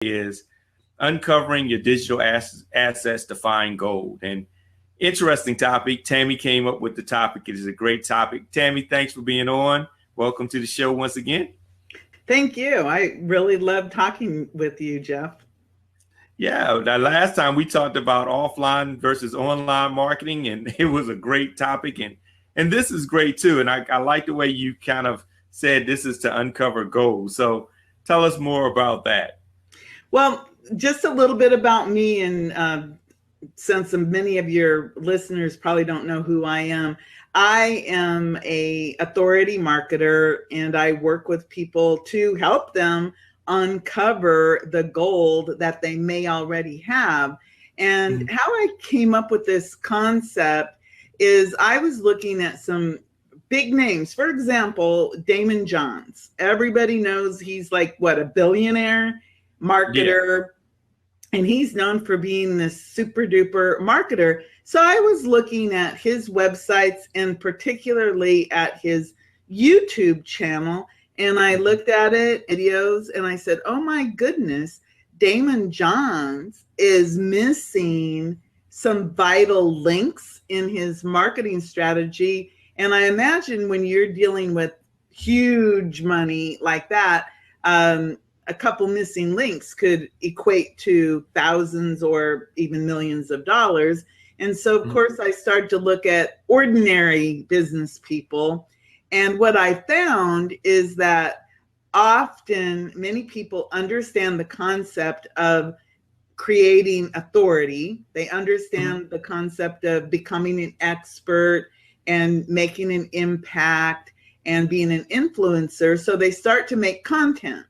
is uncovering your digital assets to find gold. And interesting topic. Tammy came up with the topic. It is a great topic. Tammy, thanks for being on. Welcome to the show once again. Thank you. I really love talking with you, Jeff. Yeah, the last time we talked about offline versus online marketing, and it was a great topic. And this is great too. And I like the way you kind of said this is to uncover gold. So tell us more about that. Well, just a little bit about me, and since many of your listeners probably don't know who I am a authority marketer, and I work with people to help them uncover the gold that they may already have. And how I came up with this concept is I was looking at some big names. For example, Damon Johns. Everybody knows he's like, what, a billionaire marketer. Yeah. And he's known for being this super duper marketer. So I was looking at his websites and particularly at his YouTube channel. And I looked at it, videos, and I said, oh my goodness, Damon Johns is missing some vital links in his marketing strategy. And I imagine when you're dealing with huge money like that, a couple missing links could equate to thousands or even millions of dollars. And so, of course, I started to look at ordinary business people. And what I found is that often many people understand the concept of creating authority. They understand the concept of becoming an expert and making an impact and being an influencer. So they start to make content.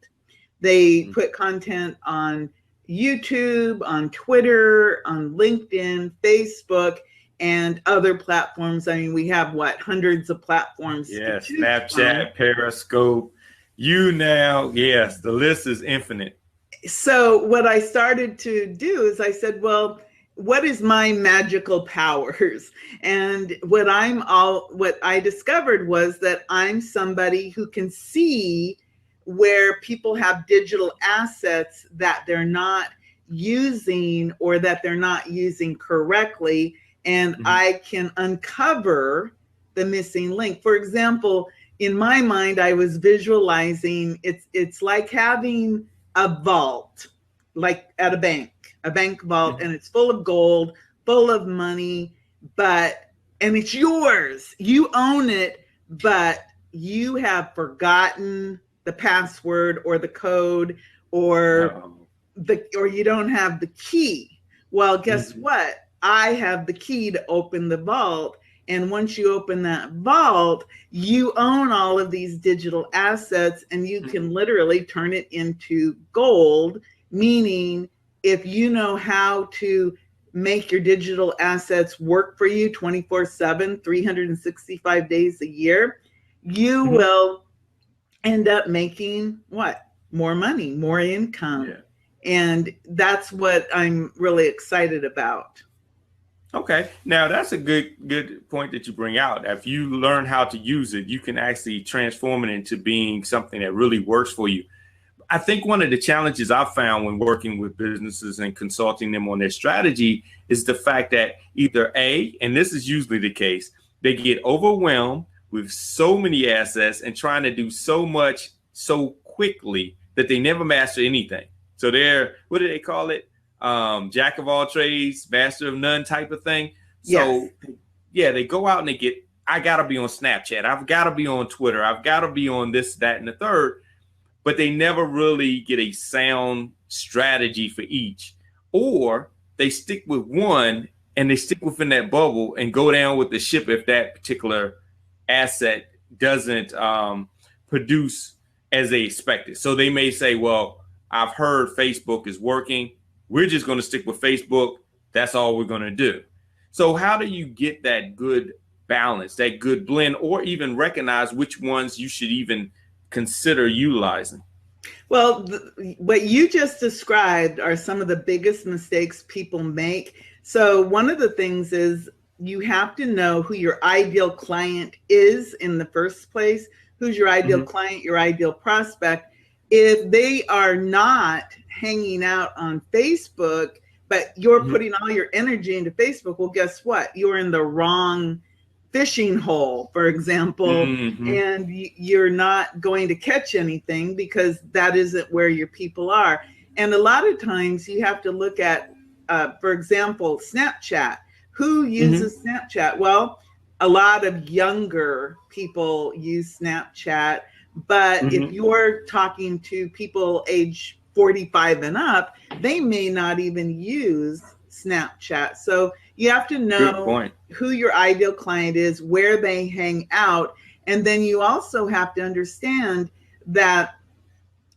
They put content on YouTube, on Twitter, on LinkedIn, Facebook, and other platforms. I mean, we have hundreds of platforms. Yes, Snapchat, Periscope, yes, the list is infinite. So what I started to do is I said, well, what is my magical powers? And what I discovered was that I'm somebody who can see where people have digital assets that they're not using or that they're not using correctly. And I can uncover the missing link. For example, in my mind, I was visualizing it's like having a vault, like at a bank vault, and it's full of gold, full of money, and it's yours. You own it, but you have forgotten the password or the code, or you don't have the key. Well, guess what? I have the key to open the vault. And once you open that vault, you own all of these digital assets, and you can literally turn it into gold, meaning if you know how to make your digital assets work for you 24/7, 365 days a year, you will end up making more money, more income. Yeah. And that's what I'm really excited about. Okay. Now that's a good point that you bring out. If you learn how to use it, you can actually transform it into being something that really works for you. I think one of the challenges I've found when working with businesses and consulting them on their strategy is the fact that either and this is usually the case, they get overwhelmed with so many assets and trying to do so much so quickly that they never master anything. So they're, what do they call it? Jack of all trades, master of none type of thing. So yeah, they go out and I gotta be on Snapchat. I've gotta be on Twitter. I've gotta be on this, that, and the third, but they never really get a sound strategy for each, or they stick with one and they stick within that bubble and go down with the ship if that particular asset doesn't produce as they expected. So they may say, well, I've heard Facebook is working. We're just going to stick with Facebook. That's all we're going to do. So how do you get that good balance, that good blend, or even recognize which ones you should even consider utilizing? Well, what you just described are some of the biggest mistakes people make. So one of the things is you have to know who your ideal client is in the first place. Who's your ideal client, your ideal prospect? if they are not hanging out on Facebook, but you're putting all your energy into Facebook, well, guess what? You're in the wrong fishing hole, for example, and you're not going to catch anything because that isn't where your people are. And a lot of times you have to look at, for example, Snapchat. Who uses Snapchat? Well, a lot of younger people use Snapchat, but if you're talking to people age 45 and up, they may not even use Snapchat. So you have to know who your ideal client is, where they hang out. And then you also have to understand that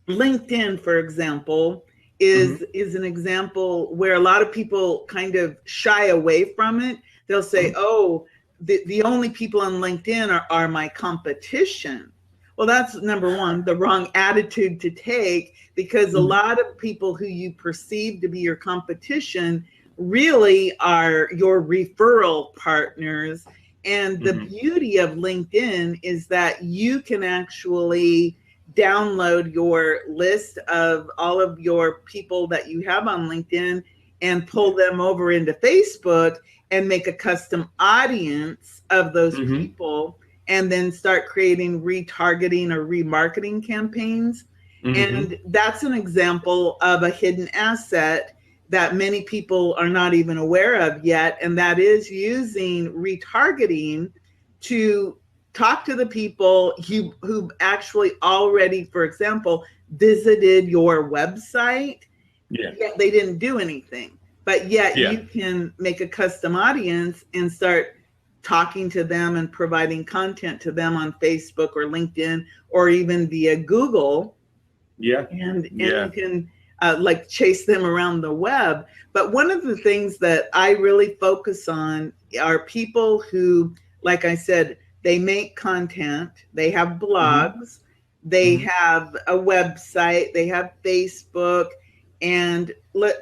LinkedIn, for example, is an example where a lot of people kind of shy away from it. They'll say, oh, the only people on LinkedIn are my competition. Well, that's number one, the wrong attitude to take, because a lot of people who you perceive to be your competition really are your referral partners. And the beauty of LinkedIn is that you can actually download your list of all of your people that you have on LinkedIn and pull them over into Facebook and make a custom audience of those people, and then start creating retargeting or remarketing campaigns. And that's an example of a hidden asset that many people are not even aware of yet. And that is using retargeting to talk to the people who actually already, for example, visited your website, yet they didn't do anything. But yet you can make a custom audience and start talking to them and providing content to them on Facebook or LinkedIn or even via Google. And you can like chase them around the web. But one of the things that I really focus on are people who, like I said, they make content, they have blogs, they have a website, they have Facebook. And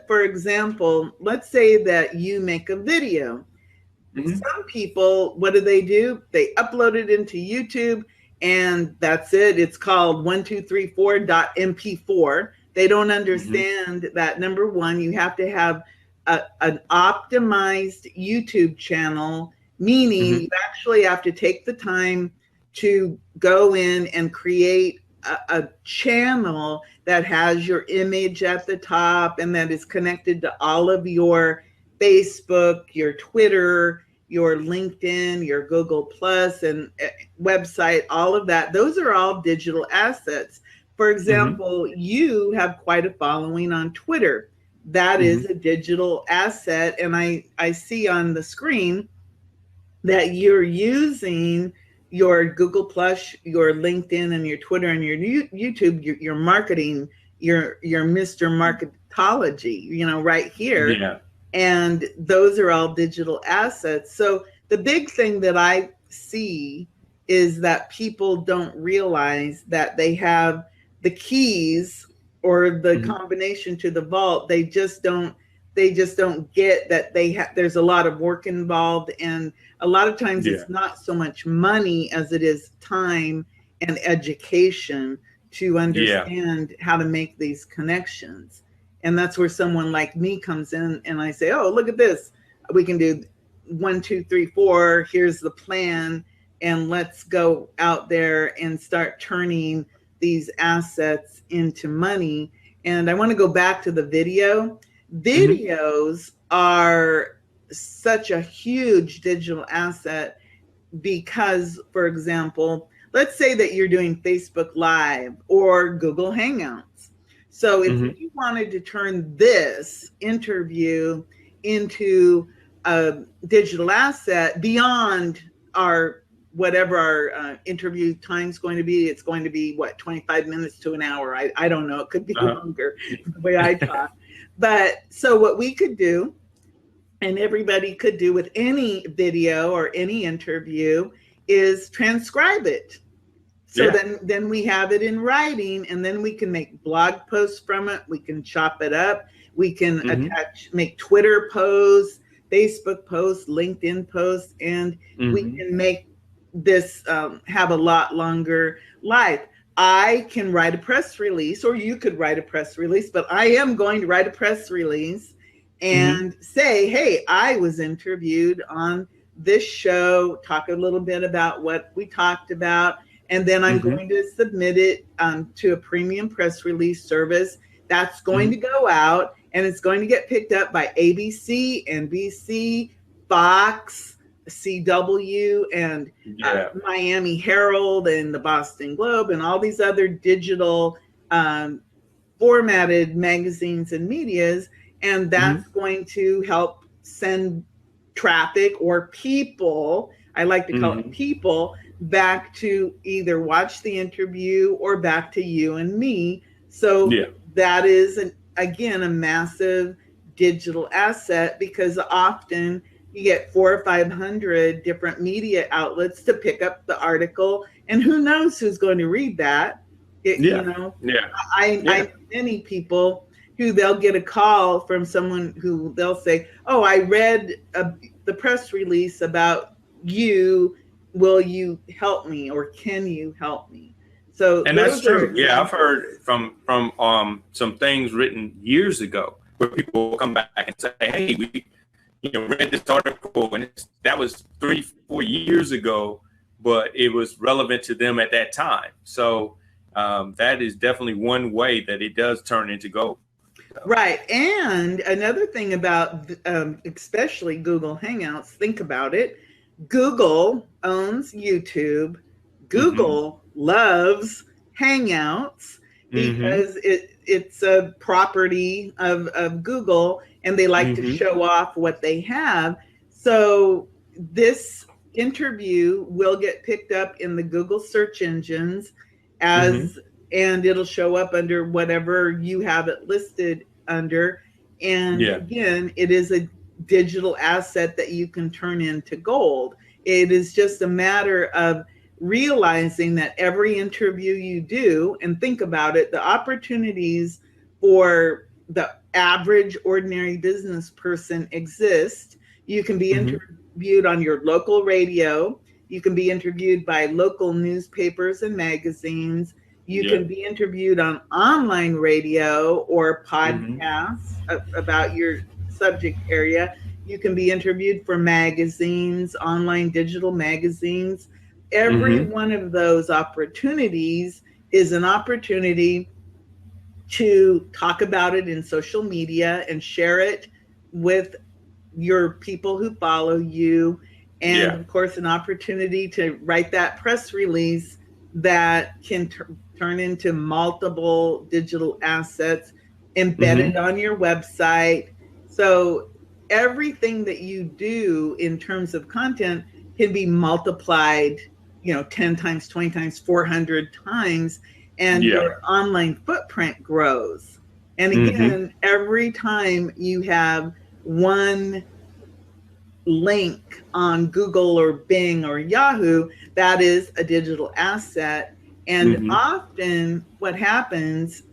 for example, let's say that you make a video. Some people, what do? They upload it into YouTube and that's it. It's called 1234.mp4. They don't understand that, number one, you have to have an optimized YouTube channel, meaning you actually have to take the time to go in and create a channel that has your image at the top and that is connected to all of your Facebook, your Twitter, your LinkedIn, your Google Plus and website, all of that. Those are all digital assets. For example, you have quite a following on Twitter. That is a digital asset. And I see on the screen that you're using your Google Plus, your LinkedIn and your Twitter and your YouTube, your marketing, your Mr. Marketology, right here. And those are all digital assets. So the big thing that I see is that people don't realize that they have the keys or the combination to the vault. They just don't get that there's a lot of work involved. And a lot of times it's not so much money as it is time and education to understand how to make these connections. And that's where someone like me comes in and I say, oh, look at this. We can do 1, 2, 3, 4. Here's the plan. And let's go out there and start turning these assets into money. And I want to go back to the video. Videos are such a huge digital asset because, for example, let's say that you're doing Facebook Live or Google Hangouts. So if you wanted to turn this interview into a digital asset beyond whatever our interview time is going to be, it's going to be 25 minutes to an hour. I don't know. It could be longer the way I talk. But so what we could do, and everybody could do with any video or any interview, is transcribe it. So then we have it in writing, and then we can make blog posts from it. We can chop it up. We can make Twitter posts, Facebook posts, LinkedIn posts, and we can make this have a lot longer life. I can write a press release, or you could write a press release, but I am going to write a press release and say, hey, I was interviewed on this show, talk a little bit about what we talked about, and then I'm going to submit it to a premium press release service that's going to go out, and it's going to get picked up by ABC, NBC, Fox, CW, and Miami Herald, and the Boston Globe, and all these other digital formatted magazines and medias. And that's going to help send traffic or people, I like to call it people, back to either watch the interview or back to you and me. So that is, again, a massive digital asset, because often you get 400 or 500 different media outlets to pick up the article, and who knows who's going to read that. You know, I know many people who they'll get a call from someone who they'll say, oh, I read the press release about you. Will you help me, or can you help me? So, and that's true. Yeah, I've heard from some things written years ago where people will come back and say, hey, we read this article, and that was 3-4 years ago, but it was relevant to them at that time. So that is definitely one way that it does turn into gold. Right. And another thing about especially Google Hangouts, think about it. Google owns YouTube. Google loves Hangouts because it's a property of Google, and they like to show off what they have. So this interview will get picked up in the Google search engines as and it'll show up under whatever you have it listed under. And again, it is a digital asset that you can turn into gold. It is just a matter of realizing that every interview you do, and think about it, the opportunities for the average ordinary business person exist. You can be interviewed on your local radio. You can be interviewed by local newspapers and magazines. You can be interviewed on online radio or podcasts about your subject area. You can be interviewed for magazines, online digital magazines. Every one of those opportunities is an opportunity to talk about it in social media and share it with your people who follow you. And of course, an opportunity to write that press release that can turn into multiple digital assets embedded on your website. So everything that you do in terms of content can be multiplied, 10 times, 20 times, 400 times, and your online footprint grows. And again, every time you have one link on Google or Bing or Yahoo, that is a digital asset. And often what happens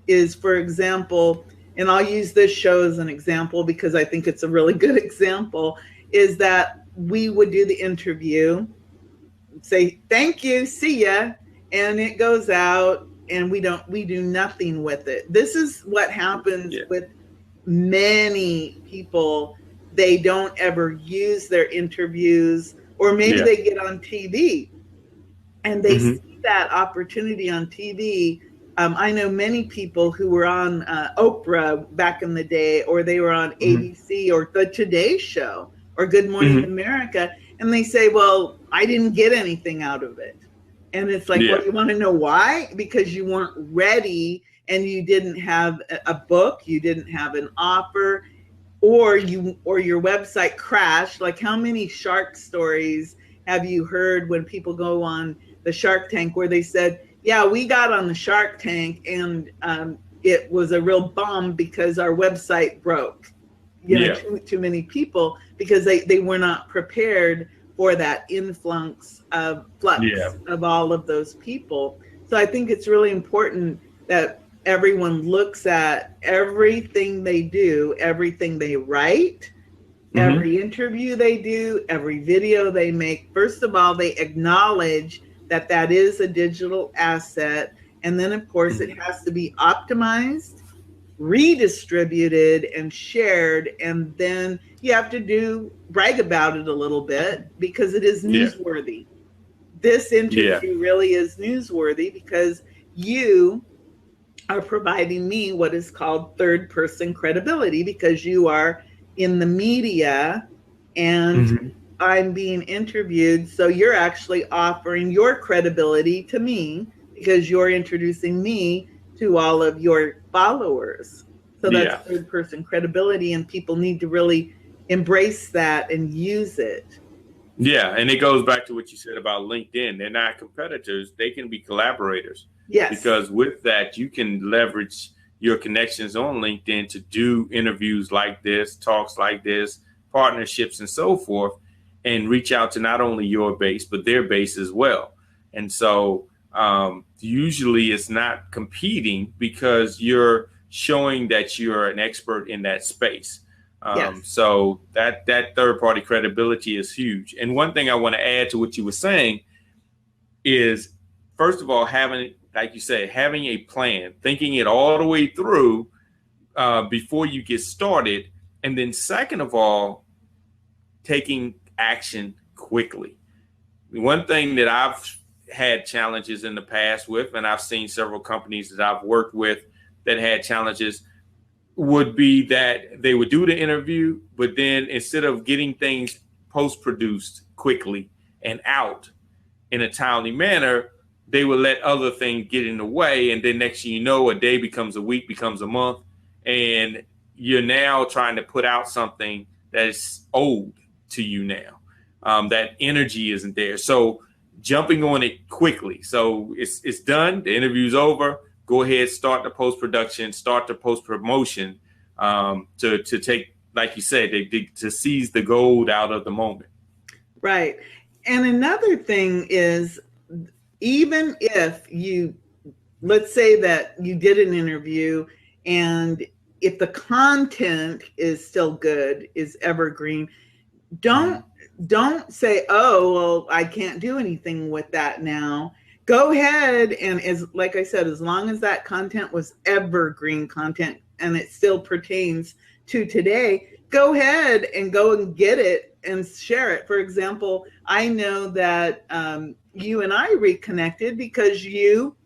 is, for example, and I'll use this show as an example because I think it's a really good example, is that we would do the interview, say, thank you, see ya, and it goes out and we do nothing with it. This is what happens with many people. They don't ever use their interviews, or maybe they get on TV and they see that opportunity on TV. I know many people who were on Oprah back in the day, or they were on ABC or the Today Show or Good Morning America, and they say, well, I didn't get anything out of it. And it's like, well, you want to know why? Because you weren't ready, and you didn't have a book, you didn't have an offer, or your website crashed. Like, how many shark stories have you heard when people go on the Shark Tank where they said, yeah, we got on the Shark Tank and it was a real bomb because our website broke. Too many people, because they were not prepared for that influx of of all of those people. So I think it's really important that everyone looks at everything they do, everything they write, every interview they do, every video they make. First of all, they acknowledge that is a digital asset. And then, of course, it has to be optimized, redistributed, and shared. And then you have to brag about it a little bit because it is Yeah. newsworthy. This Yeah. interview really is newsworthy because you are providing me what is called third person credibility because you are in the media and I'm being interviewed. So you're actually offering your credibility to me because you're introducing me to all of your followers. So that's Yeah. third person credibility, and people need to really embrace that and use it. Yeah, and it goes back to what you said about LinkedIn. They're not competitors, they can be collaborators. Yes. Because with that, you can leverage your connections on LinkedIn to do interviews like this, talks like this, partnerships, and so forth, and reach out to not only your base, but their base as well. And so usually it's not competing because you're showing that you're an expert in that space. Yes. So that third party credibility is huge. And one thing I want to add to what you were saying is, first of all, having, like you say, having a plan, thinking it all the way through before you get started. And then second of all, taking action quickly. One thing that I've had challenges in the past with, and I've seen several companies that I've worked with that had challenges, would be that they would do the interview, but then instead of getting things post-produced quickly and out in a timely manner, they would let other things get in the way. And then next thing you know, a day becomes a week, becomes a month, and you're now trying to put out something that is old to you now. That energy isn't there. So jumping on it quickly. So it's done. The interview's over. Go ahead, start the post-production, start the post-promotion to take, like you said, to seize the gold out of the moment. Right. And another thing is, even if you, let's say that you did an interview, and if the content is still good, is evergreen, don't say, oh, well, I can't do anything with that now. Go ahead and, as like I said, as long as that content was evergreen content and it still pertains to today, go ahead and go and get it and share it. For example, I know that you and I reconnected because you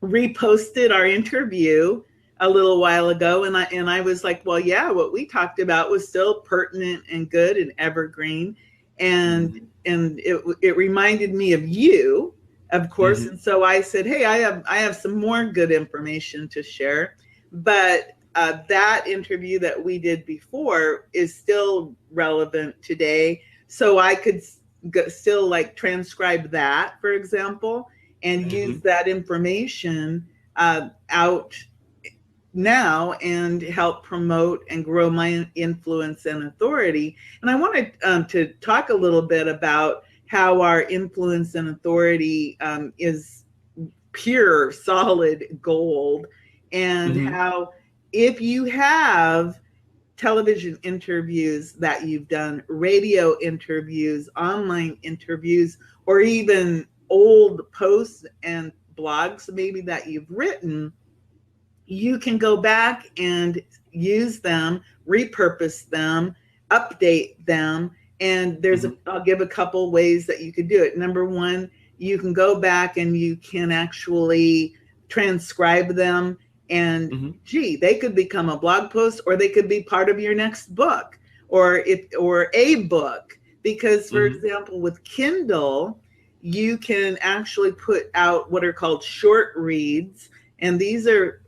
reposted our interview a little while ago, and I was like, well, yeah, what we talked about was still pertinent and good and evergreen, and it reminded me of you, of course. And so I said, hey, I have some more good information to share, but that interview that we did before is still relevant today, so I could still like transcribe that, for example, and use that information out now and help promote and grow my influence and authority. And I wanted to talk a little bit about how our influence and authority is pure, solid gold, and how if you have television interviews that you've done, radio interviews, online interviews, or even old posts and blogs maybe that you've written, you can go back and use them, repurpose them, update them. And there's I'll give a couple ways that you could do it. Number one, you can go back and you can actually transcribe them, and they could become a blog post, or they could be part of your next book, or a book. Because, for example, with Kindle, you can actually put out what are called short reads, and these are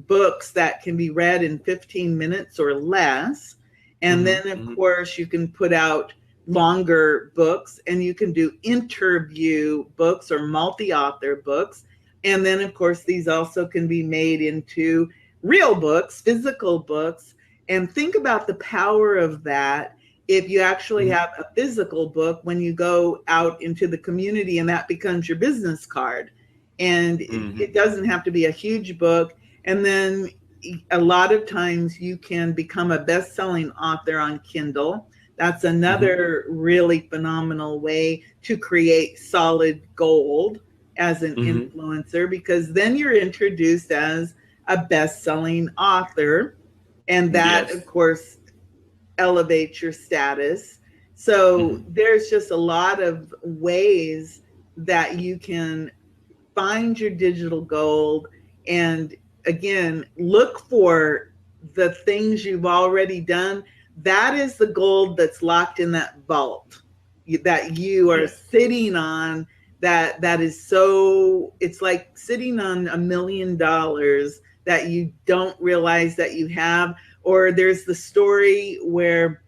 books that can be read in 15 minutes or less. And then, of course, you can put out longer books, and you can do interview books or multi-author books. And then, of course, these also can be made into real books, physical books. And think about the power of that if you actually have a physical book when you go out into the community, and that becomes your business card. And it doesn't have to be a huge book. And then a lot of times you can become a best-selling author on Kindle. That's another really phenomenal way to create solid gold as an influencer, because then you're introduced as a best-selling author, and that, Yes. of course, elevates your status. So there's just a lot of ways that you can find your digital gold. And again, look for the things you've already done. That is the gold that's locked in that vault that you are sitting on. That is so, it's like sitting on $1 million that you don't realize that you have. Or there's the story where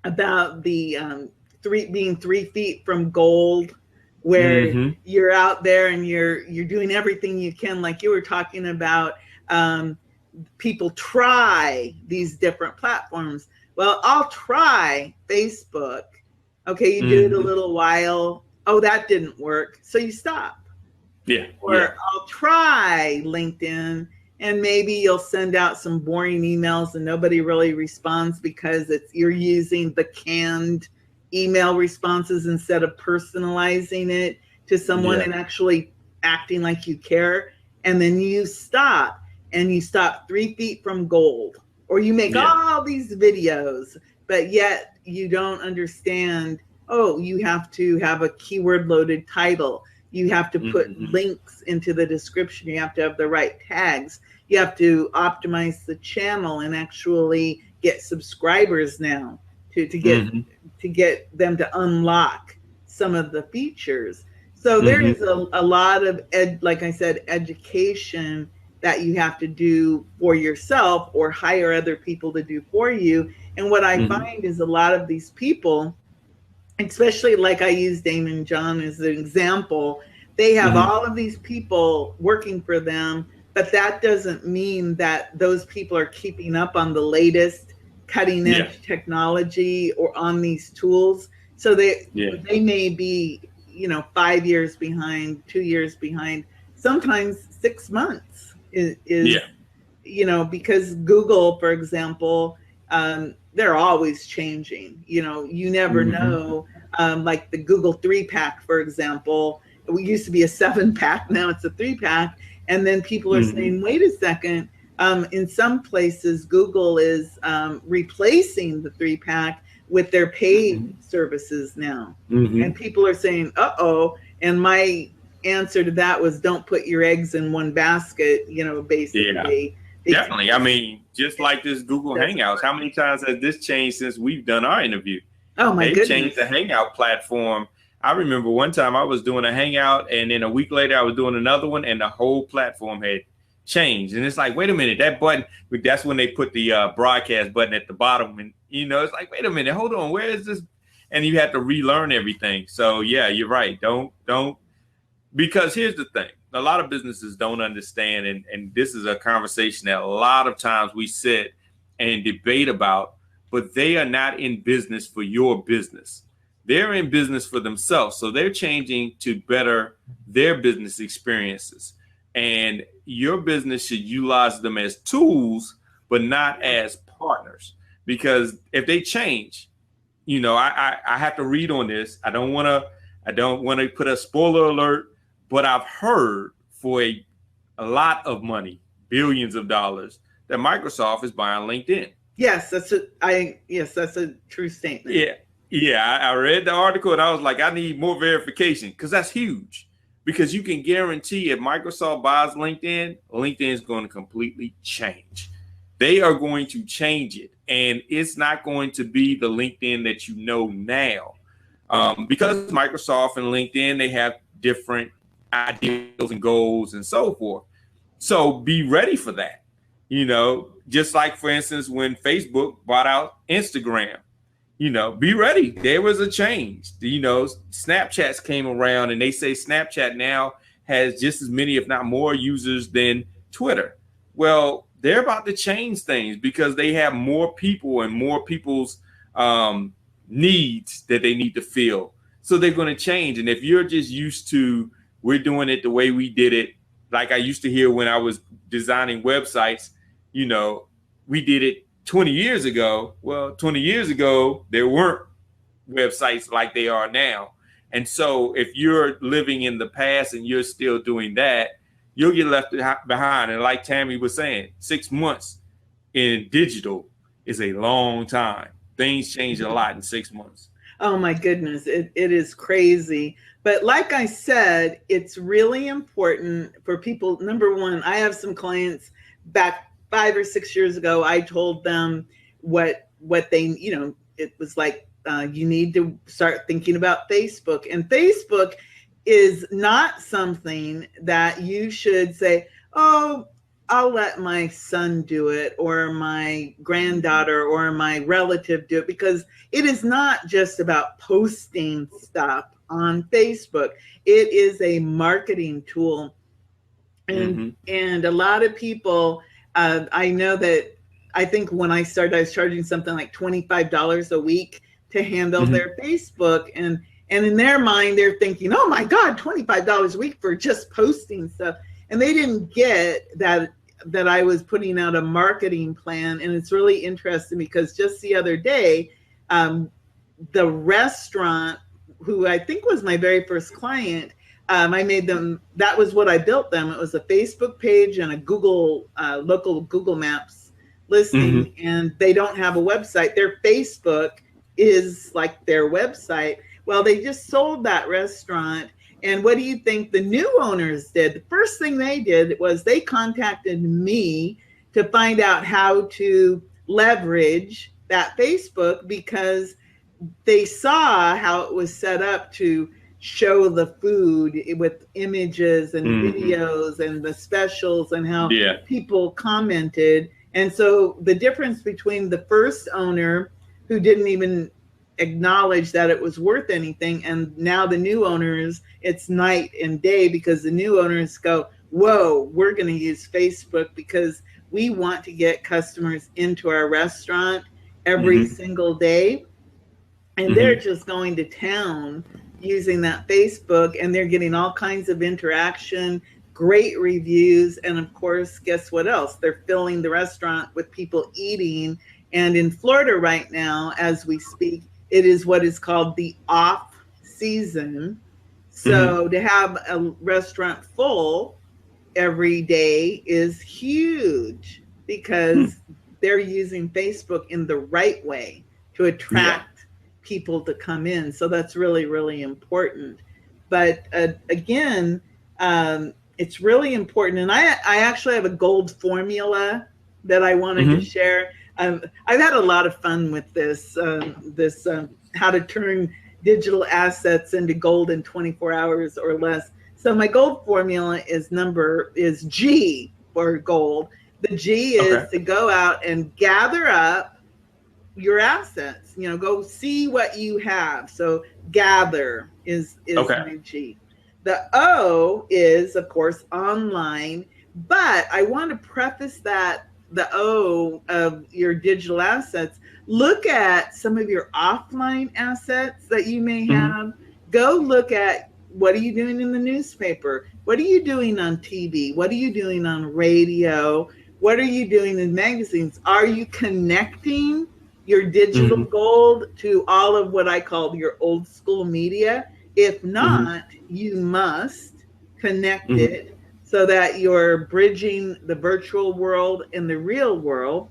about the being 3 feet from gold, where you're out there and you're doing everything you can, like you were talking about. People try these different platforms. Well, I'll try Facebook. Okay, you do it a little while. Oh, that didn't work, so you stop. Or I'll try LinkedIn, and maybe you'll send out some boring emails and nobody really responds because you're using the canned email responses instead of personalizing it to someone and actually acting like you care. And then you stop, and you stop 3 feet from gold. Or you make all these videos, but yet you don't understand, oh, you have to have a keyword loaded title. You have to put links into the description. You have to have the right tags. You have to optimize the channel and actually get subscribers now to get them to unlock some of the features. So there is a lot of, like I said, education that you have to do for yourself or hire other people to do for you. And what I find is a lot of these people, especially like I use Damon John as an example, they have all of these people working for them, but that doesn't mean that those people are keeping up on the latest cutting edge technology or on these tools. So they may be, 5 years behind, 2 years behind, sometimes 6 months is because Google, for example, they're always changing. You never know. Like the Google 3-pack, for example, it used to be a 7-pack, now it's a 3-pack. And then people are saying, wait a second, in some places, Google is replacing the 3-pack with their paid services now. And people are saying, uh-oh. And my answer to that was, don't put your eggs in one basket, basically. Definitely. I mean, just like this Google Hangouts, how many times has this changed since we've done our interview? Oh, my goodness. They changed the Hangout platform. I remember one time I was doing a Hangout, and then a week later I was doing another one, and the whole platform had changed. And it's like, wait a minute, that button, that's when they put the broadcast button at the bottom. And, it's like, wait a minute, hold on, where is this? And you have to relearn everything. So, yeah, you're right. Don't, because here's the thing. A lot of businesses don't understand, and this is a conversation that a lot of times we sit and debate about, but they are not in business for your business. They're in business for themselves. So they're changing to better their business experiences. And your business should utilize them as tools, but not as partners. Because if they change, I have to read on this. I don't want to put a spoiler alert, but I've heard for a lot of money, billions of dollars, that Microsoft is buying LinkedIn. Yes, that's a true statement. Yeah, I read the article and I was like, I need more verification, because that's huge. Because you can guarantee if Microsoft buys LinkedIn, LinkedIn is going to completely change. They are going to change it, and it's not going to be the LinkedIn that you know now. Because Microsoft and LinkedIn, they have different ideals and goals and so forth. So be ready for that. Just like, for instance, when Facebook bought out Instagram, be ready. There was a change. Snapchats came around, and they say Snapchat now has just as many, if not more, users than Twitter. Well, they're about to change things because they have more people and more people's needs that they need to fill. So they're going to change. And if you're just used to, we're doing it the way we did it, like I used to hear when I was designing websites, we did it 20 years ago, well, 20 years ago, there weren't websites like they are now. And so if you're living in the past and you're still doing that, you'll get left behind. And like Tammy was saying, 6 months in digital is a long time. Things change a lot in 6 months. Oh my goodness, it is crazy. But like I said, it's really important for people. Number one, I have some clients back 5 or 6 years ago. I told them what they, it was like, you need to start thinking about Facebook. And Facebook is not something that you should say, oh, I'll let my son do it, or my granddaughter or my relative do it, because it is not just about posting stuff on Facebook. It is a marketing tool. And a lot of people, I know that, I think when I started, I was charging something like $25 a week to handle their Facebook. And in their mind, they're thinking, oh my God, $25 a week for just posting stuff. And they didn't get that I was putting out a marketing plan. And it's really interesting because just the other day, the restaurant, who I think was my very first client, I made them, that was what I built them. It was a Facebook page and a Google, local Google Maps listing, and they don't have a website. Their Facebook is like their website. Well, they just sold that restaurant. And what do you think the new owners did? The first thing they did was they contacted me to find out how to leverage that Facebook, because they saw how it was set up to show the food with images and videos and the specials and how people commented. And so the difference between the first owner, who didn't even acknowledge that it was worth anything, and now the new owners, it's night and day, because the new owners go, whoa, we're going to use Facebook because we want to get customers into our restaurant every single day. And they're just going to town using that Facebook, and they're getting all kinds of interaction, great reviews. And of course, guess what else? They're filling the restaurant with people eating. And in Florida right now, as we speak, it is what is called the off season. So to have a restaurant full every day is huge, because they're using Facebook in the right way to attract people to come in. So that's really, really important. But again, it's really important. And I actually have a gold formula that I wanted to share. I've had a lot of fun with this, how to turn digital assets into gold in 24 hours or less. So my gold formula is G for gold. The G is to go out and gather up your assets, go see what you have. So gather is my G. The O is, of course, online. But I want to preface that the O of your digital assets, look at some of your offline assets that you may have. Go look at, what are you doing in the newspaper? What are you doing on TV? What are you doing on radio? What are you doing in magazines? Are you connecting your digital gold to all of what I call your old school media? If not, you must connect it, so that you're bridging the virtual world and the real world.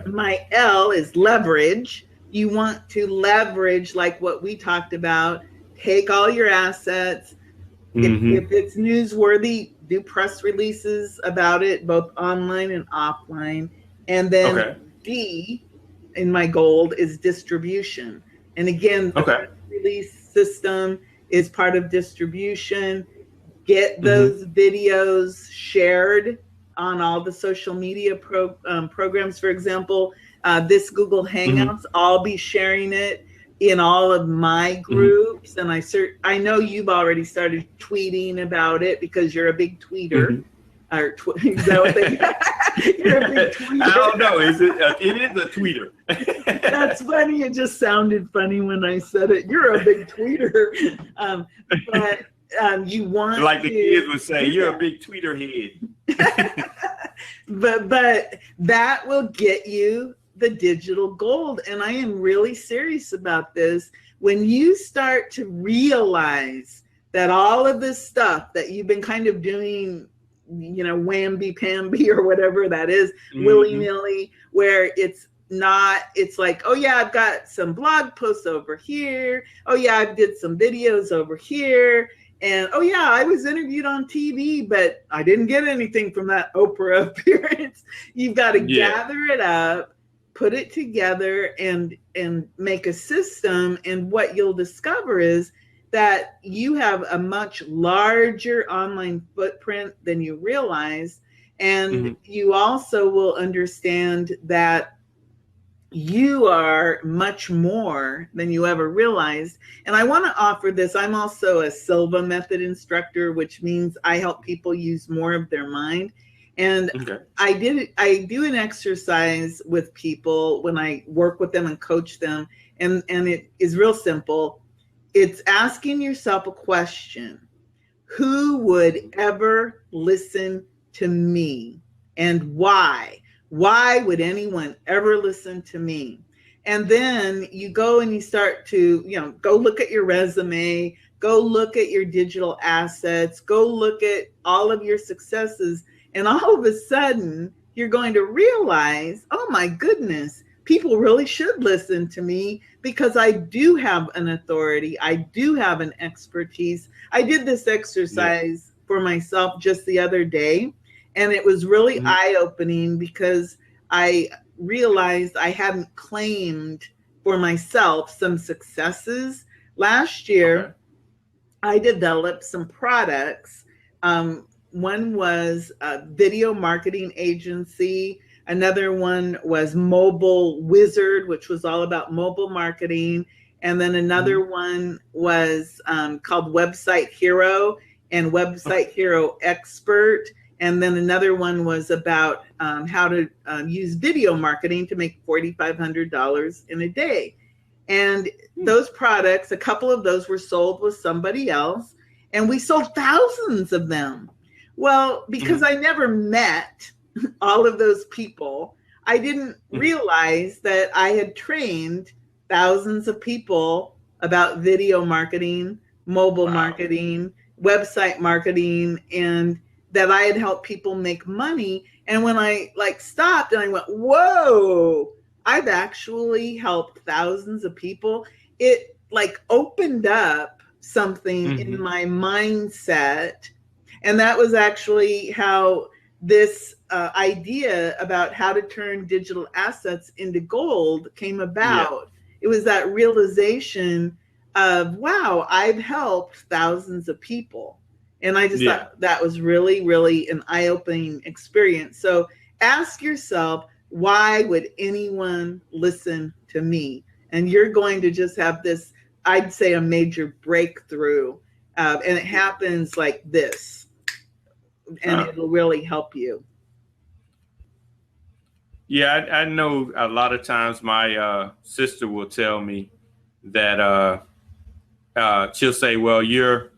My L is leverage. You want to leverage, like what we talked about. Take all your assets. If it's newsworthy, do press releases about it, both online and offline. And then D in my gold is distribution. And again, the press release system is part of distribution. Get those videos shared on all the social media programs. For example, this Google Hangouts, I'll be sharing it in all of my groups. And I know you've already started tweeting about it, because you're a big tweeter. Is that what they You're a big tweeter. I don't know. It is a tweeter. That's funny. It just sounded funny when I said it. You're a big tweeter. But you want, like the kids would say, you're a big tweeter head. but that will get you the digital gold. And I am really serious about this. When you start to realize that all of this stuff that you've been kind of doing, whamby-pamby or whatever that is, willy-nilly, where it's like, oh yeah, I've got some blog posts over here. Oh yeah, I did some videos over here. And oh yeah, I was interviewed on TV, but I didn't get anything from that Oprah appearance. You've got to gather it up, put it together, and make a system. And what you'll discover is that you have a much larger online footprint than you realize. And you also will understand that you are much more than you ever realized. And I want to offer this. I'm also a Silva method instructor, which means I help people use more of their mind. And I do an exercise with people when I work with them and coach them. And it is real simple. It's asking yourself a question. Who would ever listen to me, and why? Why would anyone ever listen to me? And then you go and you start to, go look at your resume, go look at your digital assets, go look at all of your successes. And all of a sudden, you're going to realize, oh my goodness, people really should listen to me because I do have an authority. I do have an expertise. I did this exercise for myself just the other day, and it was really eye-opening because I realized I hadn't claimed for myself some successes. Last year, I developed some products. One was a video marketing agency. Another one was Mobile Wizard, which was all about mobile marketing. And then another one was called Website Hero and Website Hero Expert. And then another one was about how to use video marketing to make $4,500 in a day. And those products, a couple of those were sold with somebody else, and we sold thousands of them. Well, because I never met all of those people, I didn't realize that I had trained thousands of people about video marketing, mobile marketing, website marketing, and that I had helped people make money. And when I stopped and I went, whoa, I've actually helped thousands of people, it opened up something in my mindset. And that was actually how this idea about how to turn digital assets into gold came about. It was that realization of, wow, I've helped thousands of people. And I just thought that was really, really an eye-opening experience. So ask yourself, why would anyone listen to me? And you're going to just have this, I'd say, a major breakthrough. And it happens like this. And it'll really help you. Yeah, I know a lot of times my sister will tell me that she'll say, well, you're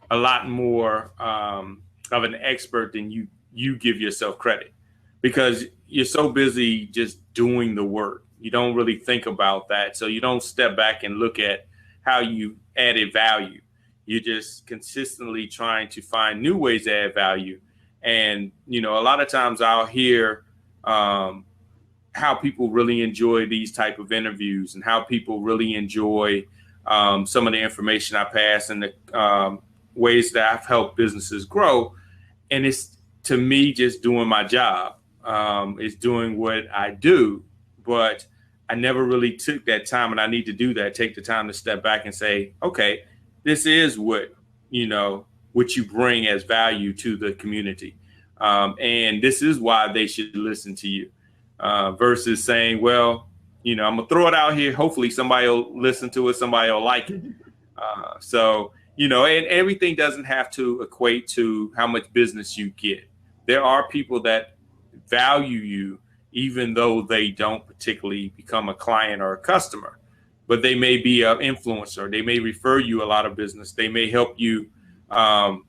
a lot more of an expert than you give yourself credit, because you're so busy just doing the work. You don't really think about that. So you don't step back and look at how you added value. You're just consistently trying to find new ways to add value. And, a lot of times I'll hear how people really enjoy these type of interviews and how people really enjoy some of the information I pass and the ways that I've helped businesses grow. And it's, to me, just doing my job. It's doing what I do, but I never really took that time, and I need to do that. Take the time to step back and say, okay, this is what you bring as value to the community. And this is why they should listen to you, versus saying, well, I'm gonna throw it out here. Hopefully somebody will listen to it. Somebody will like it. And everything doesn't have to equate to how much business you get. There are people that value you, even though they don't particularly become a client or a customer, but they may be an influencer. They may refer you a lot of business. They may help you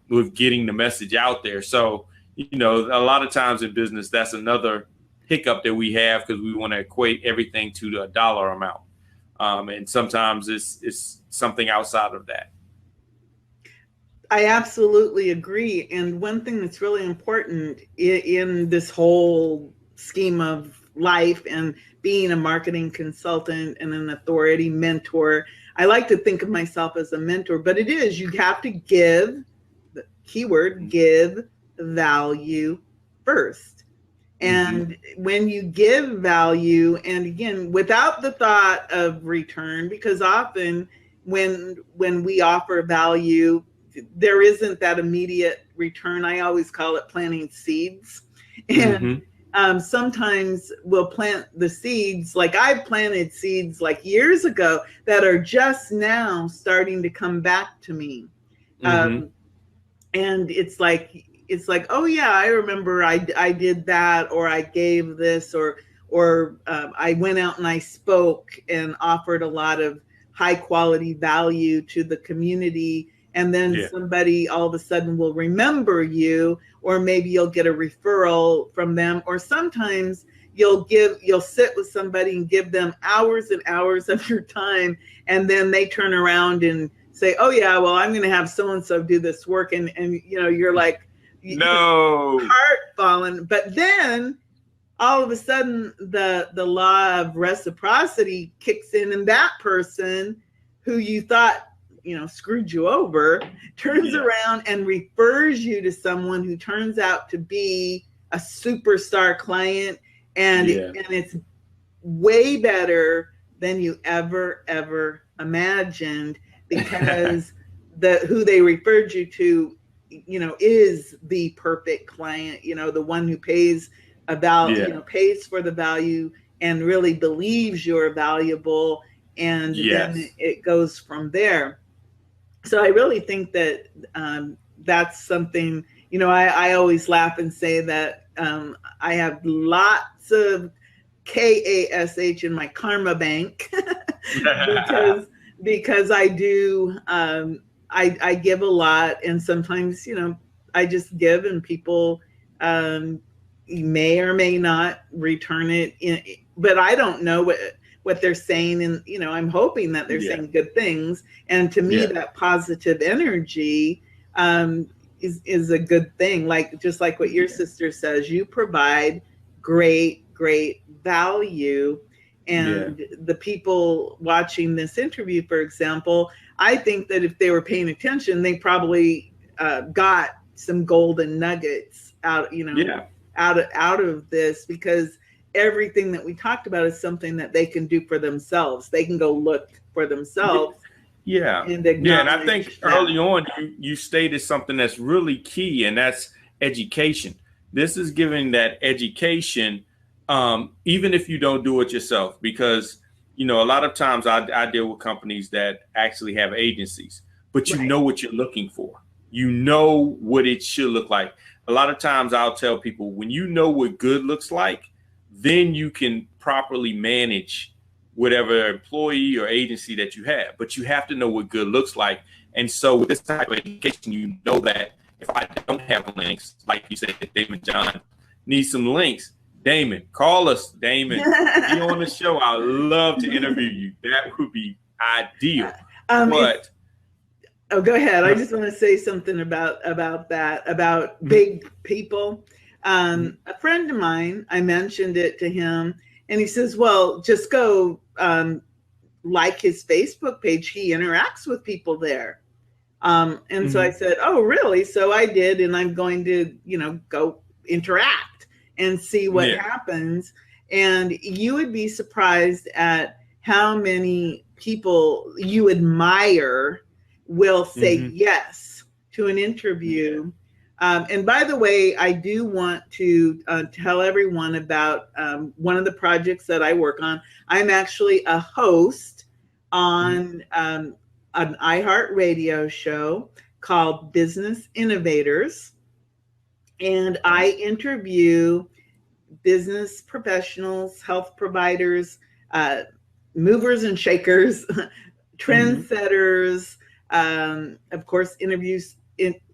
with getting the message out there. So, a lot of times in business, that's another hiccup that we have because we want to equate everything to a dollar amount. And sometimes it's something outside of that. I absolutely agree. And one thing that's really important in this whole scheme of life and being a marketing consultant and an authority mentor, I like to think of myself as a mentor, but it is, you have to give, the keyword, give value first. And when you give value, and again, without the thought of return, because often when we offer value, there isn't that immediate return. I always call it planting seeds. And sometimes we'll plant the seeds, like I planted seeds like years ago that are just now starting to come back to me. And it's like, oh yeah, I remember I did that, or I gave this, or I went out and I spoke and offered a lot of high quality value to the community. And then somebody all of a sudden will remember you, or maybe you'll get a referral from them, or sometimes you'll sit with somebody and give them hours and hours of your time, and then they turn around and say, oh yeah, well, I'm going to have so-and-so do this work. And you're like, no, heart falling. But then all of a sudden the law of reciprocity kicks in, and that person who you thought, screwed you over, turns around and refers you to someone who turns out to be a superstar client. And it's way better than you ever imagined, because who they referred you to, is the perfect client, the one who pays pays for the value and really believes you're valuable. And then it goes from there. So I really think that that's something, I always laugh and say that I have lots of KASH in my karma bank because I do, I give a lot, and sometimes, I just give, and people may or may not return it, but I don't know what they're saying, and I'm hoping that they're saying good things. And to me, that positive energy is a good thing. Just like what your sister says, you provide great value. And the people watching this interview, for example, I think that if they were paying attention, they probably got some golden nuggets out of this, because everything that we talked about is something that they can do for themselves. They can go look for themselves. And I think early on you stated something that's really key, and that's education. This is giving that education, even if you don't do it yourself, because a lot of times I deal with companies that actually have agencies, but you know what you're looking for. You know what it should look like. A lot of times I'll tell people, when you know what good looks like, then you can properly manage whatever employee or agency that you have. But you have to know what good looks like. And so with this type of education, you know that if I don't have links, like you said, Damon John needs some links. Damon, call us, Damon. Be on the show. I'd love to interview you. That would be ideal. Go ahead. I just want to say something about that, about big people. A friend of mine, I mentioned it to him, and he says, well, just go like his Facebook page. He interacts with people there. And so I said, oh, really? So I did, and I'm going to, go interact and see what happens. And you would be surprised at how many people you admire will say yes to an interview. And by the way, I do want to tell everyone about one of the projects that I work on. I'm actually a host on an iHeartRadio show called Business Innovators. And I interview business professionals, health providers, movers and shakers, trendsetters, of course, interviews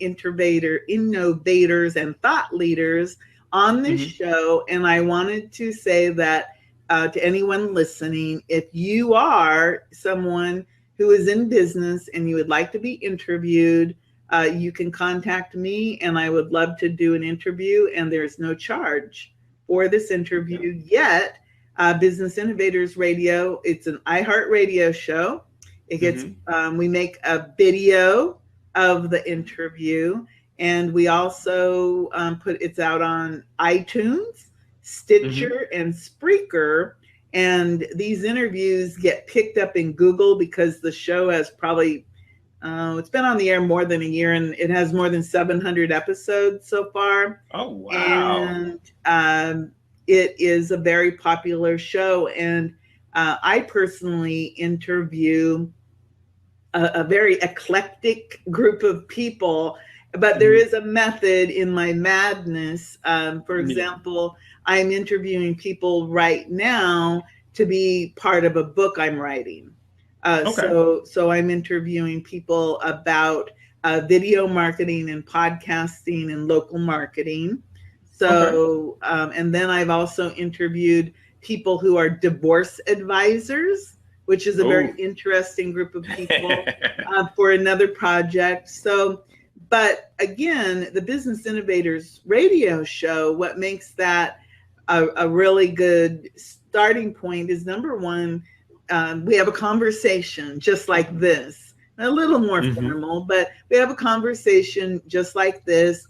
innovators and thought leaders on this show. And I wanted to say that to anyone listening, if you are someone who is in business and you would like to be interviewed, you can contact me and I would love to do an interview, and there's no charge for this interview yet. Business Innovators Radio, it's an iHeartRadio show. It gets, we make a video of the interview, and we also it's out on iTunes, Stitcher, and Spreaker. And these interviews get picked up in Google because the show has probably, it's been on the air more than a year, and it has more than 700 episodes so far. Oh, wow. And it is a very popular show. And I personally interview a very eclectic group of people, but there is a method in my madness. For example, I'm interviewing people right now to be part of a book I'm writing. So I'm interviewing people about video marketing and podcasting and local marketing. So, and then I've also interviewed people who are divorce advisors, which is a very interesting group of people for another project. So, but again, the Business Innovators Radio show, what makes that a really good starting point is, number one, we have a conversation just like this, a little more formal, but we have a conversation just like this,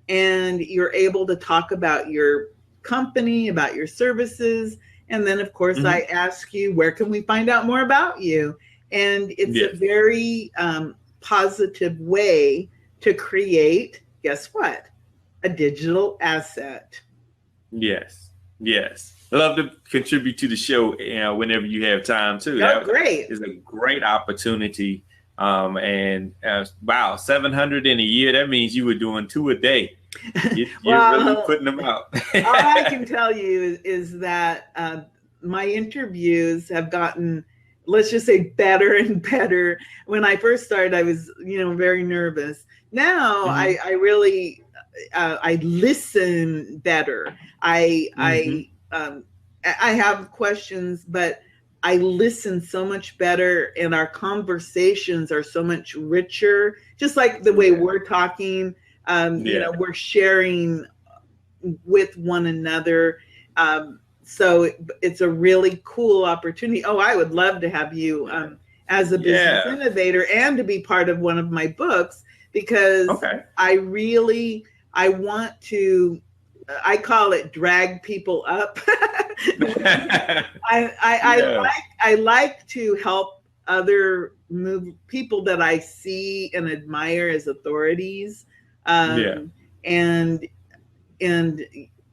and you're able to talk about your company, about your services. And then, of course, I ask you, where can we find out more about you? And it's a very positive way to create, guess what? A digital asset. Yes. Love to contribute to the show whenever you have time too. Oh, great. Is a great opportunity. Wow, 700 in a year. That means you were doing 2 a day. You're really putting them out. All I can tell you is that my interviews have gotten, let's just say, better and better. When I first started, I was, very nervous. Now I really, I listen better. I have questions, but I listen so much better, and our conversations are so much richer. Just like the way we're talking, we're sharing with one another. So it's a really cool opportunity. Oh, I would love to have you as a business innovator and to be part of one of my books, because I want to, I call it drag people up. I like to help other people that I see and admire as authorities. And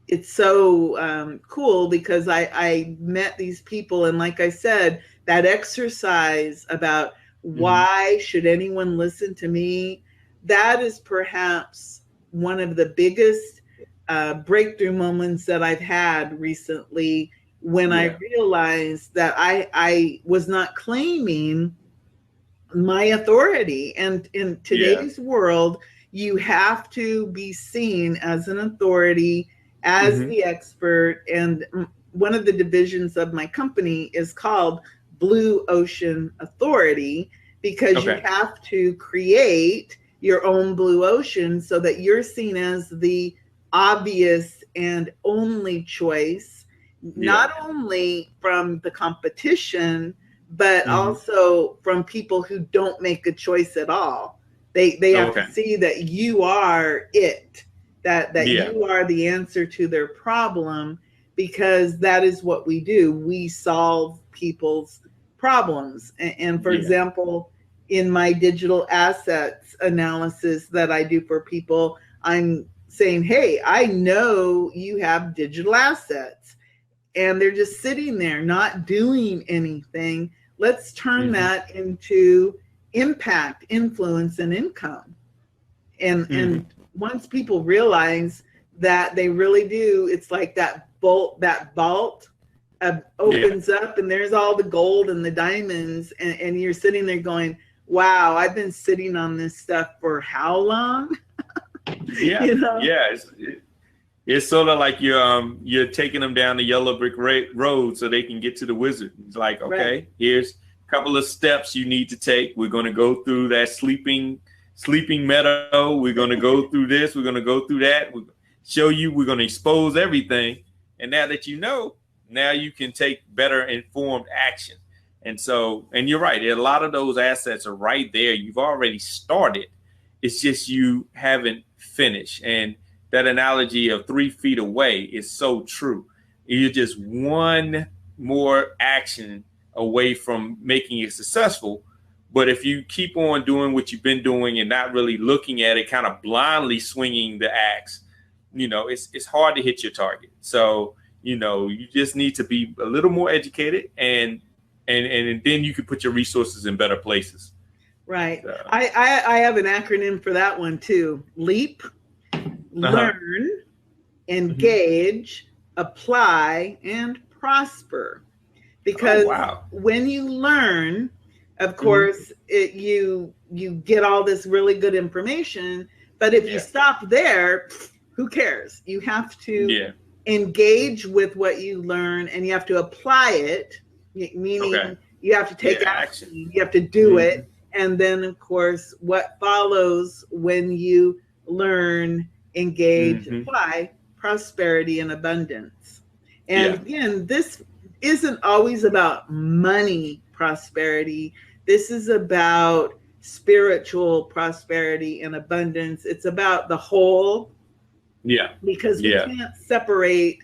it's so cool because I met these people, and like I said, that exercise about why should anyone listen to me, that is perhaps one of the biggest breakthrough moments that I've had recently, when I realized that I was not claiming my authority. And in today's world, you have to be seen as an authority, as the expert. And one of the divisions of my company is called Blue Ocean Authority, because you have to create your own blue ocean so that you're seen as the obvious and only choice, not only from the competition, but also from people who don't make a choice at all. They have to see that you are it, that you are the answer to their problem, because that is what we do. We solve people's problems. And for example, in my digital assets analysis that I do for people, I'm saying, hey, I know you have digital assets and they're just sitting there not doing anything. Let's turn that into impact, influence, and income. And once people realize that they really do, it's like that vault opens up, and there's all the gold and the diamonds, and you're sitting there going, wow, I've been sitting on this stuff for how long? Yeah, You know? yeah. It's sort of like you're taking them down the yellow brick road so they can get to the wizard. It's like, Right. okay, here's a couple of steps you need to take. We're going to go through that sleeping meadow. We're going to go through this. We're going to go through that. We'll show you. We're going to expose everything. And now that you know, now you can take better informed action. And so, and you're right. A lot of those assets are right there. You've already started. It's just you haven't finished. And that analogy of 3 feet away is so true. You're just one more action away from making it successful. But if you keep on doing what you've been doing and not really looking at it, kind of blindly swinging the axe, it's hard to hit your target. So, you just need to be a little more educated, and then you can put your resources in better places. Right. So, I have an acronym for that one too. LEAP, learn, engage, apply, and prosper. Because when you learn, of course, you get all this really good information. But if you stop there, who cares? You have to engage with what you learn, and you have to apply it, meaning you have to take action. You have to do it. And then, of course, what follows when you learn, engage, apply, prosperity and abundance. And again, this isn't always about money prosperity. This is about spiritual prosperity and abundance. It's about the whole. Yeah. Because we can't separate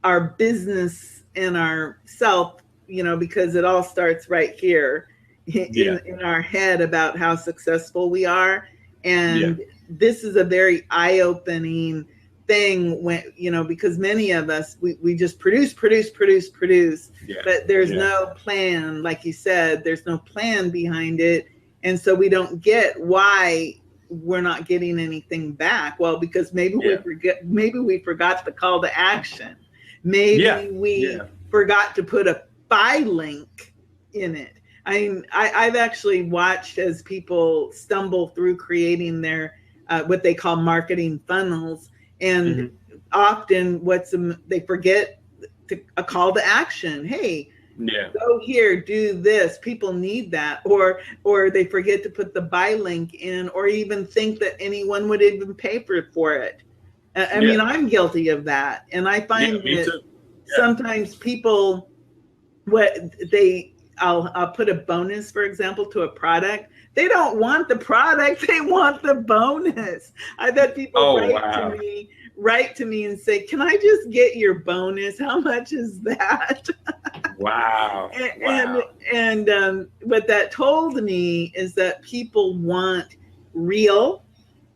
our business and our self, because it all starts right here in our head about how successful we are. And this is a very eye-opening thing when, because many of us, we just produce, but there's no plan. Like you said, there's no plan behind it. And so we don't get why we're not getting anything back. Well, because maybe we forgot the call to action. Maybe we forgot to put a buy link in it. I've actually watched as people stumble through creating their what they call marketing funnels, and often they forget a call to action. Hey, go here, do this. People need that, or they forget to put the buy link in, or even think that anyone would even pay for it. I mean, I'm guilty of that, and I find that sometimes people, I'll put a bonus, for example, to a product. They don't want the product; they want the bonus. I've had people write to me and say, "Can I just get your bonus? How much is that?" Wow. And what that told me is that people want real,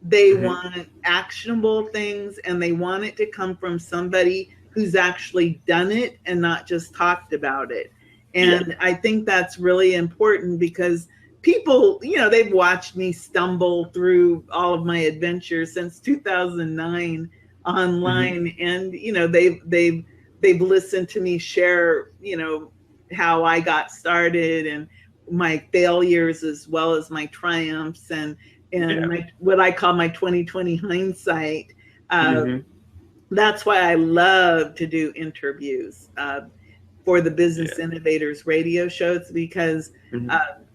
they want actionable things, and they want it to come from somebody who's actually done it and not just talked about it. And I think that's really important because people, they've watched me stumble through all of my adventures since 2009 online, and they've listened to me share, how I got started and my failures as well as my triumphs and what I call my 2020 hindsight. That's why I love to do interviews for the Business Innovators radio shows, because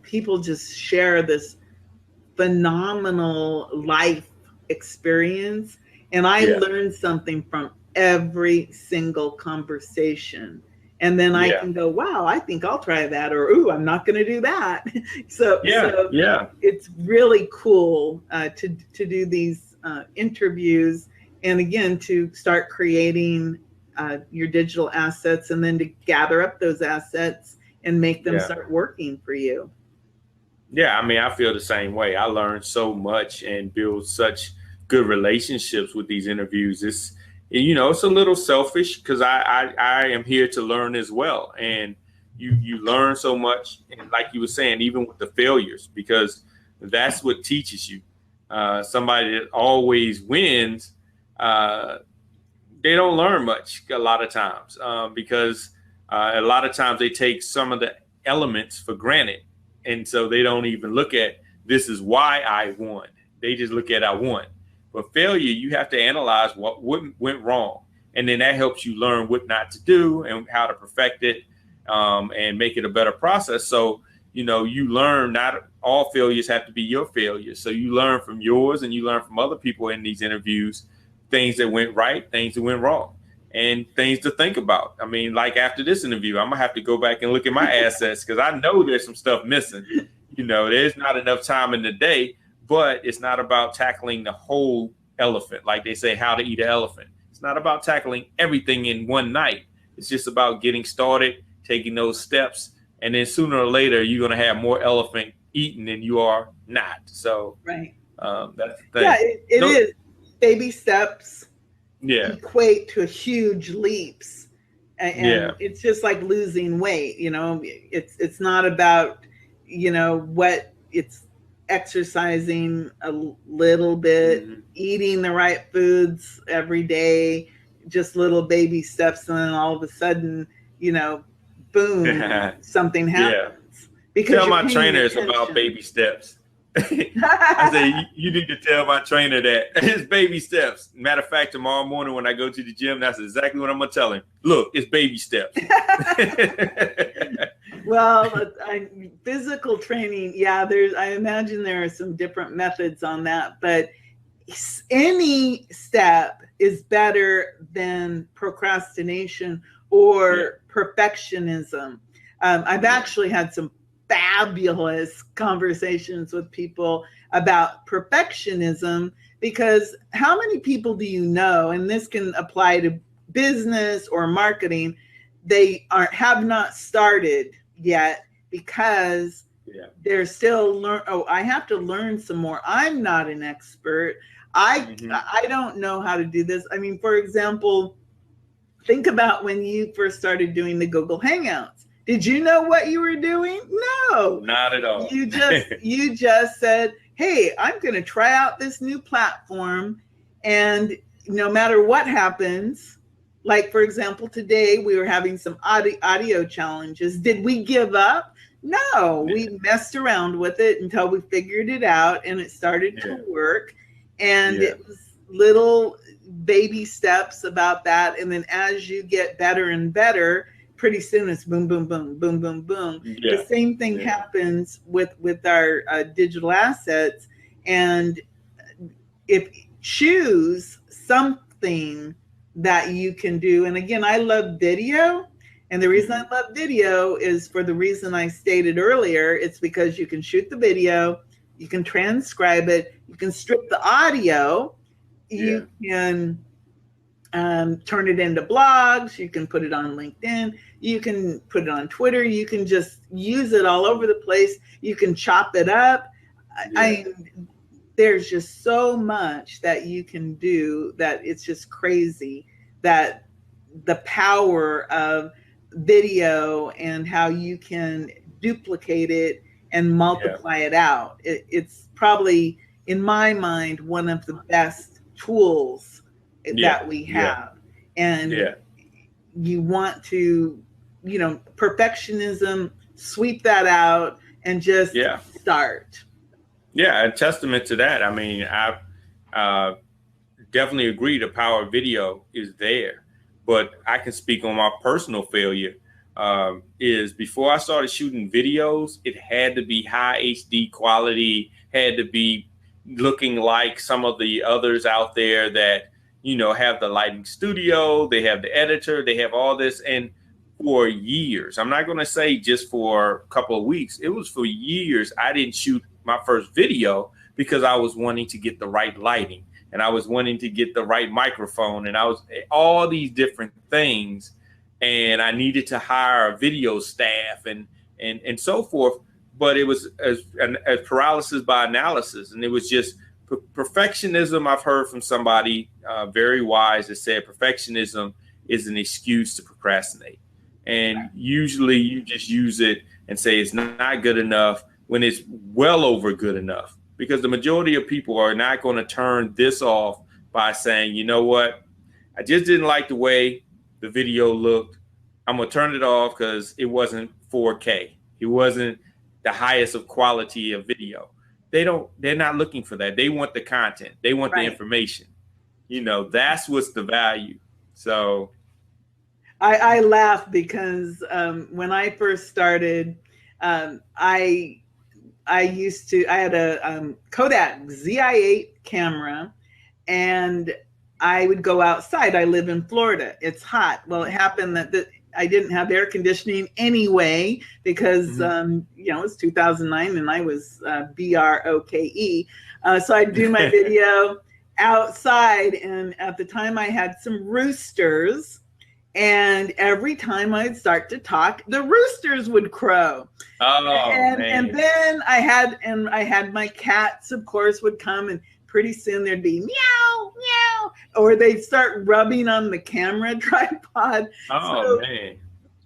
people just share this phenomenal life experience. And I learned something from every single conversation. And then I can go, wow, I think I'll try that. Or, ooh, I'm not going to do that. So it's really cool to do these interviews. And again, to start creating your digital assets, and then to gather up those assets and make them start working for you. Yeah, I mean, I feel the same way. I learned so much and build such good relationships with these interviews. It's a little selfish because I am here to learn as well. And you learn so much. And like you were saying, even with the failures, because that's what teaches you. Somebody that always wins, they don't learn much a lot of times because a lot of times they take some of the elements for granted. And so they don't even look at this is why I won. They just look at I won. But failure, you have to analyze what went wrong. And then that helps you learn what not to do and how to perfect it, and make it a better process. So, you learn not all failures have to be your failures. So you learn from yours and you learn from other people in these interviews, things that went right, things that went wrong, and things to think about. I mean, like after this interview, I'm going to have to go back and look at my assets because I know there's some stuff missing. There's not enough time in the day, but it's not about tackling the whole elephant. Like they say, how to eat an elephant. It's not about tackling everything in one night. It's just about getting started, taking those steps. And then sooner or later, you're going to have more elephant eaten than you are not. So right. That's the thing. Yeah, it is. Baby steps equate to huge leaps. And it's just like losing weight. It's not about, what it's exercising a little bit, eating the right foods every day, just little baby steps. And then all of a sudden, boom, something happens. Because tell my trainers about baby steps. I say, you need to tell my trainer that it's baby steps. Matter of fact, tomorrow morning when I go to the gym, that's exactly what I'm going to tell him. Look, it's baby steps. Well, physical training, I imagine there are some different methods on that, but any step is better than procrastination or perfectionism. I've actually had some fabulous conversations with people about perfectionism, because how many people do you know, and this can apply to business or marketing, they have not started yet because they're still I have to learn some more. I'm not an expert. I don't know how to do this. I mean, for example, think about when you first started doing the Google Hangouts. Did you know what you were doing? No, not at all. You just said, hey, I'm going to try out this new platform. And no matter what happens, like, for example, today we were having some audio challenges. Did we give up? No, we messed around with it until we figured it out and it started to work. And it was little baby steps about that. And then as you get better and better, pretty soon it's boom, boom, boom, boom, boom, boom. The same thing happens with our digital assets. And if choose something that you can do. And again, I love video. And the reason I love video is for the reason I stated earlier. It's because you can shoot the video, you can transcribe it, you can strip the audio, you can turn it into blogs, you can put it on LinkedIn, you can put it on Twitter, you can just use it all over the place, you can chop it up. There's just so much that you can do that it's just crazy, that the power of video and how you can duplicate it and multiply it out. It's probably, in my mind, one of the best tools that we have. And you want to, perfectionism, sweep that out and just start. Yeah, a testament to that. I mean, I definitely agree the power of video is there. But I can speak on my personal failure. Is before I started shooting videos, it had to be high HD quality, had to be looking like some of the others out there that, have the lighting studio, they have the editor, they have all this. And for years, I'm not going to say just for a couple of weeks, it was for years, I didn't shoot my first video because I was wanting to get the right lighting and I was wanting to get the right microphone and I was all these different things. And I needed to hire a video staff and so forth. But it was as paralysis by analysis. And it was just perfectionism. I've heard from somebody very wise that said perfectionism is an excuse to procrastinate. And usually you just use it and say it's not good enough when it's well over good enough. Because the majority of people are not going to turn this off by saying, you know what, I just didn't like the way the video looked. I'm going to turn it off because it wasn't 4K. It wasn't the highest of quality of video. They're not looking for that. They want the content. They want the information. That's what's the value. So I laugh because when I first started, I had a Kodak ZI-8 camera, and I would go outside. I live in Florida. It's hot. Well, it happened that I didn't have air conditioning anyway because, it was 2009 and I was BROKE. So I'd do my video outside. And at the time I had some roosters. And every time I'd start to talk, the roosters would crow. And then I had my cats, of course, would come, and pretty soon there'd be meow, meow, or they'd start rubbing on the camera tripod. Man.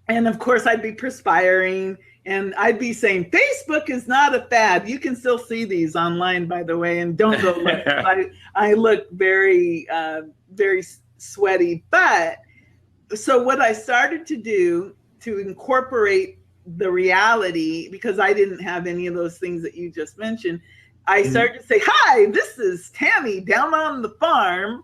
And of course I'd be perspiring, and I'd be saying, Facebook is not a fad. You can still see these online, by the way, and don't go look. I look very, very sweaty. But so what I started to do to incorporate the reality, because I didn't have any of those things that you just mentioned, I started to say, hi, this is Tammy down on the farm.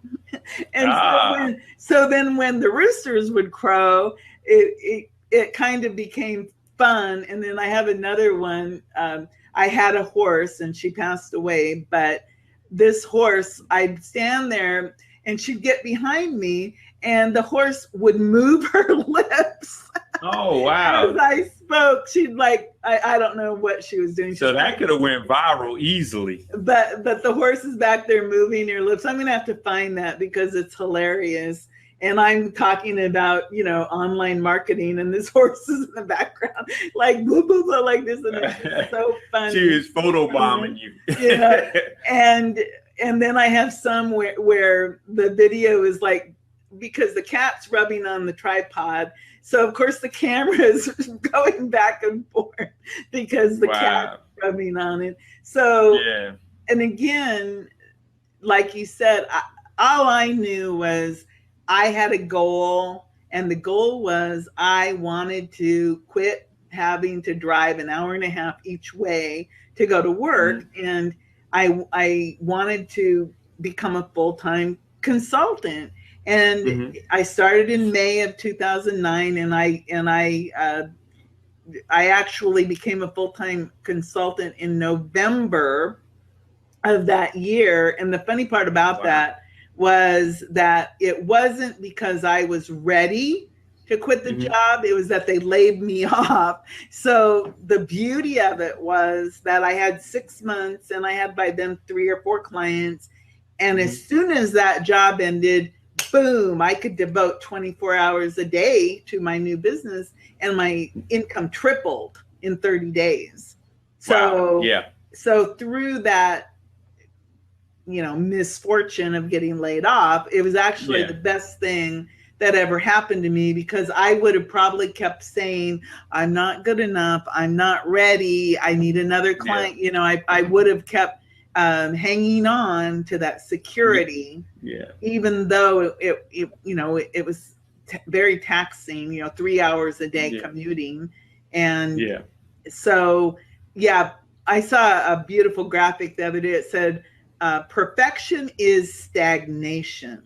And so then when the roosters would crow, it kind of became fun. And then I have another one. I had a horse and she passed away, but this horse, I'd stand there and she'd get behind me and the horse would move her lips. Oh, wow. As I spoke, she'd I don't know what she was doing. So that could have went viral easily. But the horse is back there moving her lips. I'm going to have to find that because it's hilarious. And I'm talking about, online marketing, and this horse is in the background, like blah, blah, blah, like this. And it's so funny. She is photobombing you. And then I have some where the video is because the cat's rubbing on the tripod. So of course the camera is going back and forth because the cat's rubbing on it. So, and again, like you said, all I knew was I had a goal, and the goal was I wanted to quit having to drive an hour and a half each way to go to work. And I wanted to become a full-time consultant. And I started in May of 2009, and I actually became a full-time consultant in November of that year. And the funny part about that was that it wasn't because I was ready to quit the job. It was that they laid me off. So the beauty of it was that I had 6 months, and I had by then 3 or 4 clients. And as soon as that job ended, boom, I could devote 24 hours a day to my new business, and my income tripled in 30 days. So, so through that, misfortune of getting laid off, it was actually the best thing that ever happened to me, because I would have probably kept saying, I'm not good enough. I'm not ready. I need another client. I would have kept hanging on to that security, even though it was very taxing, 3 hours a day commuting. And so, I saw a beautiful graphic the other day. It said, perfection is stagnation.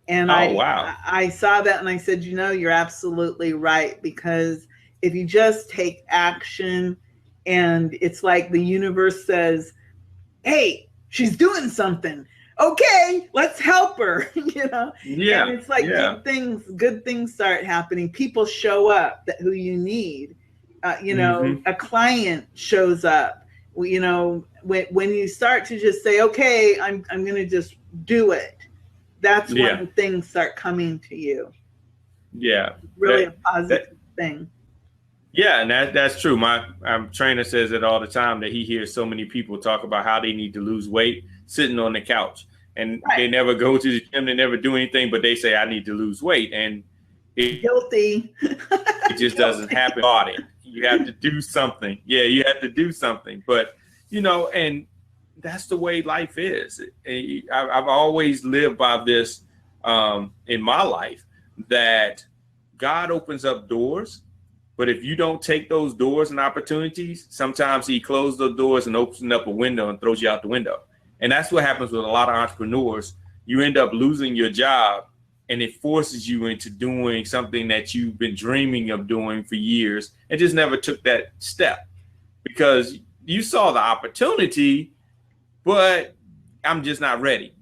And I saw that and I said, you're absolutely right, because if you just take action, and it's like the universe says, hey, she's doing something. Okay, let's help her. And it's like good things start happening. People show up who you need. A client shows up. When you start to just say, okay, I'm going to just do it. That's when things start coming to you. Yeah. Really a positive thing. Yeah, and that's true. My trainer says it all the time, that he hears so many people talk about how they need to lose weight sitting on the couch, and they never go to the gym, they never do anything, but they say, I need to lose weight, and guilty. It just doesn't happen. You have to do something. Yeah, you have to do something. But and that's the way life is. I've always lived by this in my life, that God opens up doors, But if you don't take those doors and opportunities, sometimes he closes the doors and opens up a window and throws you out the window. And that's what happens with a lot of entrepreneurs. You end up losing your job, and it forces you into doing something that you've been dreaming of doing for years and just never took that step because you saw the opportunity, but I'm just not ready.